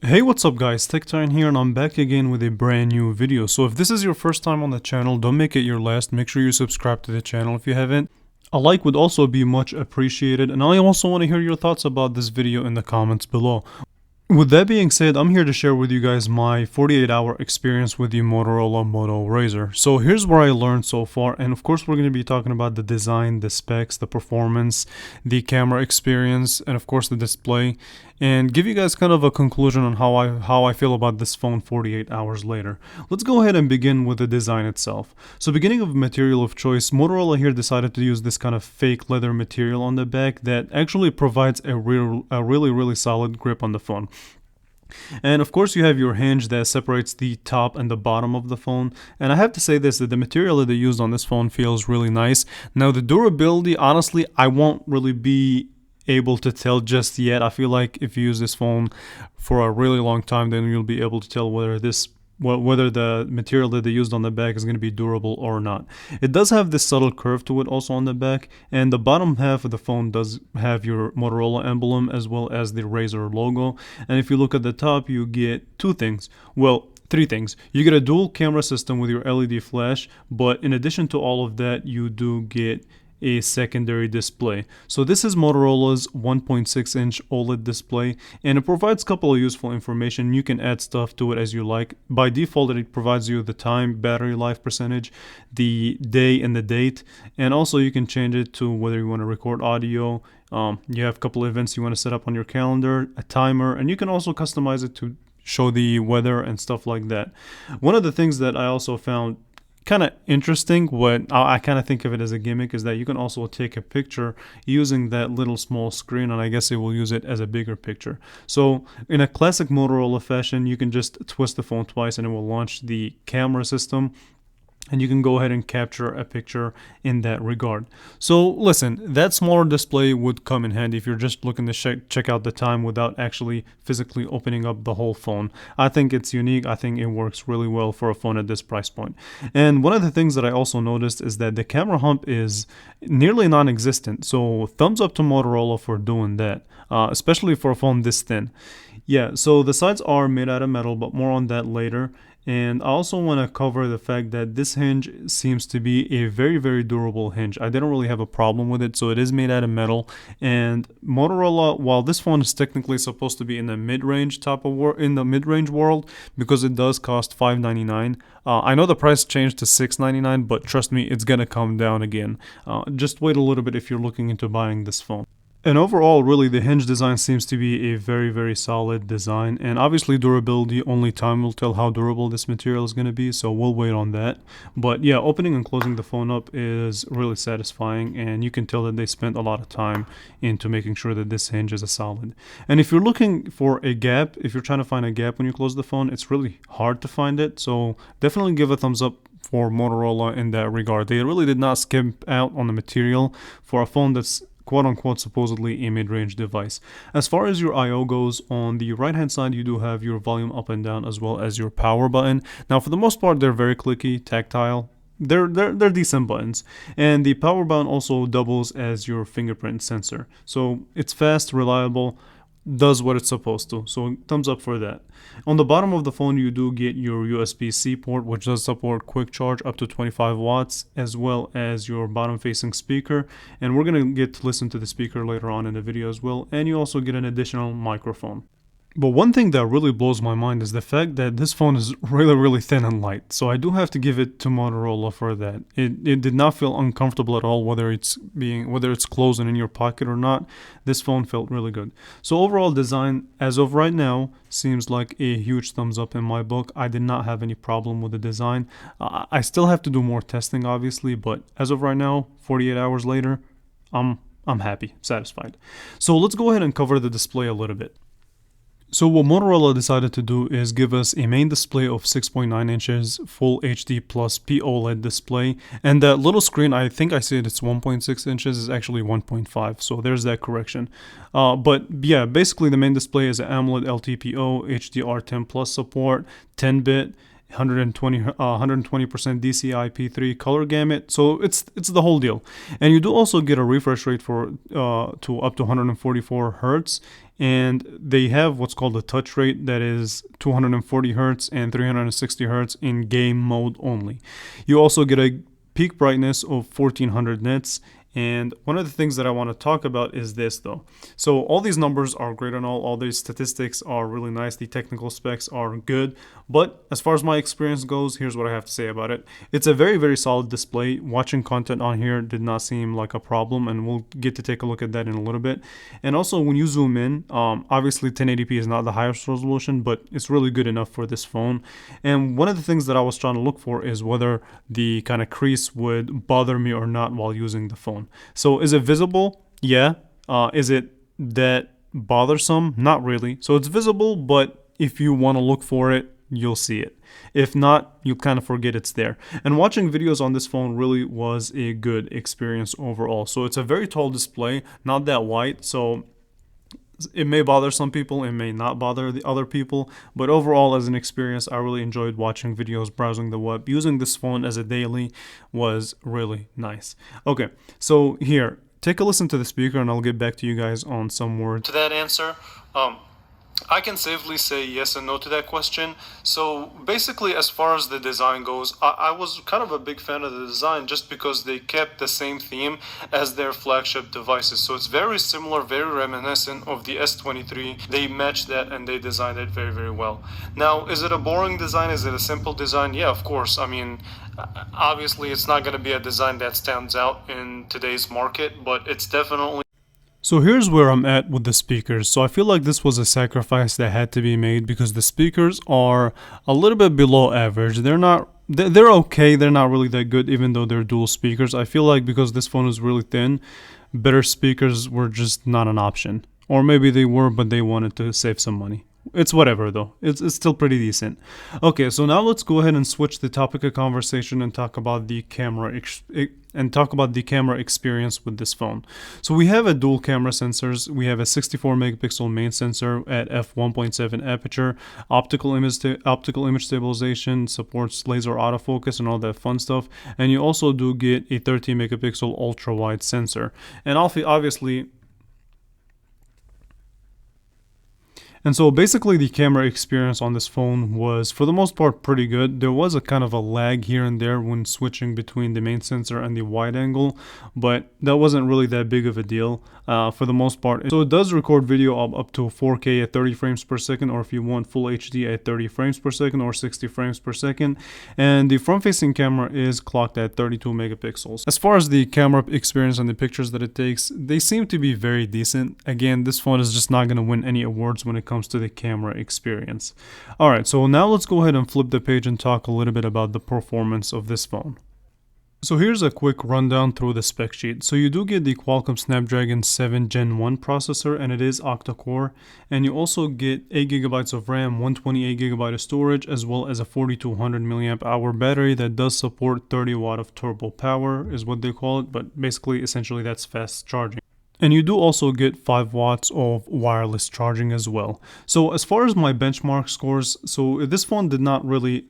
Hey, what's up guys, TechTime here and I'm back again with a brand new video. So if this is your first time on the channel, don't make it your last. Make sure you subscribe to the channel if you haven't. A like would also be much appreciated, and I also want to hear your thoughts about this video in the comments below. With that being said, I'm here to share with you guys my 48-hour experience with the Motorola Moto Razr. So here's where I learned so far, and of course we're going to be talking about the design, the specs, the performance, the camera experience, and of course the display, and give you guys kind of a conclusion on how I feel about this phone 48 hours later. Let's go ahead and begin with the design itself. So beginning of material of choice, Motorola here decided to use this kind of fake leather material on the back that actually provides a really solid grip on the phone. And of course you have your hinge that separates the top and the bottom of the phone, and I have to say this, that the material that they used on this phone feels really nice. Now the durability, honestly, I won't really be able to tell just yet. I feel like if you use this phone for a really long time, then you'll be able to tell whether the material that they used on the back is going to be durable or not. It does have this subtle curve to it also on the back, and the bottom half of the phone does have your Motorola emblem as well as the Razr logo. And if you look at the top, you get three things. You get a dual camera system with your LED flash, but in addition to all of that, you do get a secondary display. So this is Motorola's 1.6-inch OLED display, and it provides a couple of useful information. You can add stuff to it as you like. By default, it provides you the time, battery life percentage, the day and the date, and also you can change it to whether you want to record audio. You have a couple of events you want to set up on your calendar, a timer, and you can also customize it to show the weather and stuff like that. One of the things that I also found kind of interesting, what I kind of think of it as a gimmick, is that you can also take a picture using that little small screen, and I guess it will use it as a bigger picture. So in a classic Motorola fashion, you can just twist the phone twice and it will launch the camera system, and you can go ahead and capture a picture in that regard. So listen, that smaller display would come in handy if you're just looking to check out the time without actually physically opening up the whole phone. I think it's unique. I think it works really well for a phone at this price point. And one of the things that I also noticed is that the camera hump is nearly non-existent. So thumbs up to Motorola for doing that, especially for a phone this thin. Yeah, so the sides are made out of metal, but more on that later. And I also want to cover the fact that this hinge seems to be a very durable hinge. I didn't really have a problem with it, so it is made out of metal. And Motorola, while this phone is technically supposed to be in the mid-range world, because it does cost $599. I know the price changed to $699, but trust me, it's gonna come down again. Just wait a little bit if you're looking into buying this phone. And overall, really, the hinge design seems to be a very solid design. And obviously, durability, only time will tell how durable this material is going to be, so we'll wait on that. But yeah, opening and closing the phone up is really satisfying, and you can tell that they spent a lot of time into making sure that this hinge is a solid. And if you're looking for a gap, if you're trying to find a gap when you close the phone, it's really hard to find it. So definitely give a thumbs up for Motorola in that regard. They really did not skimp out on the material for a phone that's quote-unquote supposedly a mid-range device. As far as your I/O goes, on the right-hand side you do have your volume up and down as well as your power button. Now for the most part they're very clicky, tactile. They're decent buttons, and the power button also doubles as your fingerprint sensor. So it's fast, reliable, does what it's supposed to, so thumbs up for that. On the bottom of the phone you do get your USB-C port, which does support quick charge up to 25 watts, as well as your bottom facing speaker, and we're gonna get to listen to the speaker later on in the video as well. And you also get an additional microphone. But one thing that really blows my mind is the fact that this phone is really thin and light. So I do have to give it to Motorola for that. It did not feel uncomfortable at all, whether it's closed and in your pocket or not. This phone felt really good. So overall design, as of right now, seems like a huge thumbs up in my book. I did not have any problem with the design. I still have to do more testing, obviously, but as of right now, 48 hours later, I'm happy, satisfied. So let's go ahead and cover the display a little bit. So what Motorola decided to do is give us a main display of 6.9 inches, Full HD plus POLED display, and that little screen, I think I said it's 1.6 inches, is actually 1.5, so there's that correction. But yeah, basically the main display is an AMOLED LTPO, HDR10 plus support, 10-bit, 120% DCI-P3 color gamut, so it's the whole deal. And you do also get a refresh rate for to up to 144 hertz, and they have what's called a touch rate that is 240 hertz and 360 hertz in game mode only. You also get a peak brightness of 1400 nits. And one of the things that I want to talk about is this though. So all these numbers are great and all these statistics are really nice, the technical specs are good, but as far as my experience goes, here's what I have to say about it. It's a very, very solid display. Watching content on here did not seem like a problem, and we'll get to take a look at that in a little bit. And also when you zoom in, obviously 1080p is not the highest resolution, but it's really good enough for this phone. And one of the things that I was trying to look for is whether the kind of crease would bother me or not while using the phone. So is it visible? Yeah. Is it that bothersome? Not really. So it's visible, but if you want to look for it, you'll see it. If not, you kind of forget it's there. And watching videos on this phone really was a good experience overall. So it's a very tall display, not that wide. So it may bother some people, it may not bother the other people, but overall as an experience, I really enjoyed watching videos, browsing the web. Using this phone as a daily was really nice. Okay, so here, take a listen to the speaker and I'll get back to you guys on some words. To that answer, I can safely say yes and no to that question. So basically, as far as the design goes, I was kind of a big fan of the design just because they kept the same theme as their flagship devices. So it's very similar, very reminiscent of the S23. They matched that and they designed it very, very well. Now, is it a boring design? Is it a simple design? Yeah, of course. I mean, obviously, it's not going to be a design that stands out in today's market, but it's definitely... So here's where I'm at with the speakers. So I feel like this was a sacrifice that had to be made because the speakers are a little bit below average. They're okay, they're not really that good even though they're dual speakers. I feel like because this phone is really thin, better speakers were just not an option. Or maybe they were, but they wanted to save some money. It's whatever though. It's still pretty decent. Okay, so now let's go ahead and switch the topic of conversation and talk about the camera experience with this phone. So we have a dual camera sensors. We have a 64 megapixel main sensor at f1.7 aperture, optical image stabilization, supports laser autofocus and all that fun stuff. And you also do get a 13 megapixel ultra wide sensor. And obviously, and so basically the camera experience on this phone was for the most part pretty good. There was a kind of a lag here and there when switching between the main sensor and the wide angle, but that wasn't really that big of a deal for the most part. So it does record video up to 4K at 30 frames per second, or if you want full HD at 30 frames per second or 60 frames per second. And the front facing camera is clocked at 32 megapixels. As far as the camera experience and the pictures that it takes, they seem to be very decent. Again, this phone is just not going to win any awards when it comes to the camera experience. Alright, so now let's go ahead and flip the page and talk a little bit about the performance of this phone. So here's a quick rundown through the spec sheet. So you do get the Qualcomm Snapdragon 7 Gen 1 processor, and it is octa-core. And you also get 8GB of RAM, 128GB of storage, as well as a 4200 mAh battery that does support 30 watt of turbo power, is what they call it. But basically, essentially, that's fast charging. And you do also get 5 watts of wireless charging as well. So as far as my benchmark scores, so this phone did not really,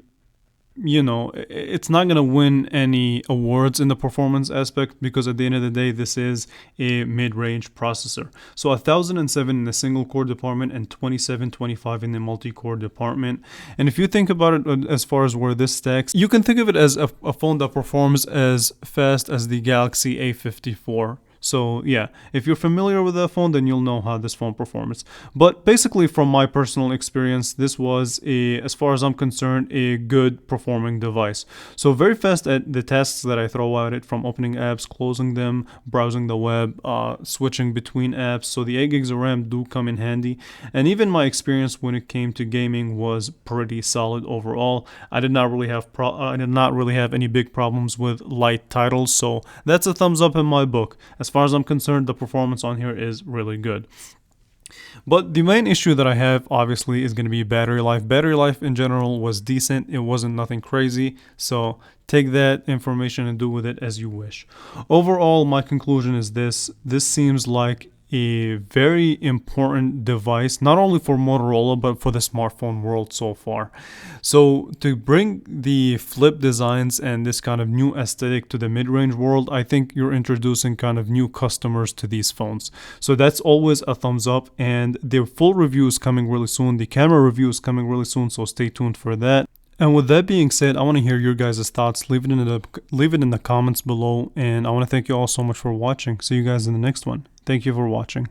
it's not going to win any awards in the performance aspect because at the end of the day, this is a mid-range processor. So 1007 in the single core department and 2725 in the multi-core department. And if you think about it as far as where this stacks, you can think of it as a phone that performs as fast as the Galaxy A54. So yeah, if you're familiar with that phone, then you'll know how this phone performs. But basically, from my personal experience, this was, as far as I'm concerned, a good performing device. So very fast at the tasks that I throw at it, from opening apps, closing them, browsing the web, switching between apps. So the 8 gigs of RAM do come in handy. And even my experience when it came to gaming was pretty solid overall. I did not really have any big problems with light titles. So that's a thumbs up in my book. As far as I'm concerned, the performance on here is really good. But the main issue that I have, obviously, is going to be battery life. Battery life in general was decent. It wasn't nothing crazy. So take that information and do with it as you wish. Overall, my conclusion is this. This seems like a very important device, not only for Motorola, but for the smartphone world so far. So to bring the flip designs and this kind of new aesthetic to the mid-range world, I think you're introducing kind of new customers to these phones. So that's always a thumbs up, and the full review is coming really soon. The camera review is coming really soon, so stay tuned for that. And with that being said, I want to hear your guys' thoughts. Leave it in the comments below, and I want to thank you all so much for watching. See you guys in the next one. Thank you for watching.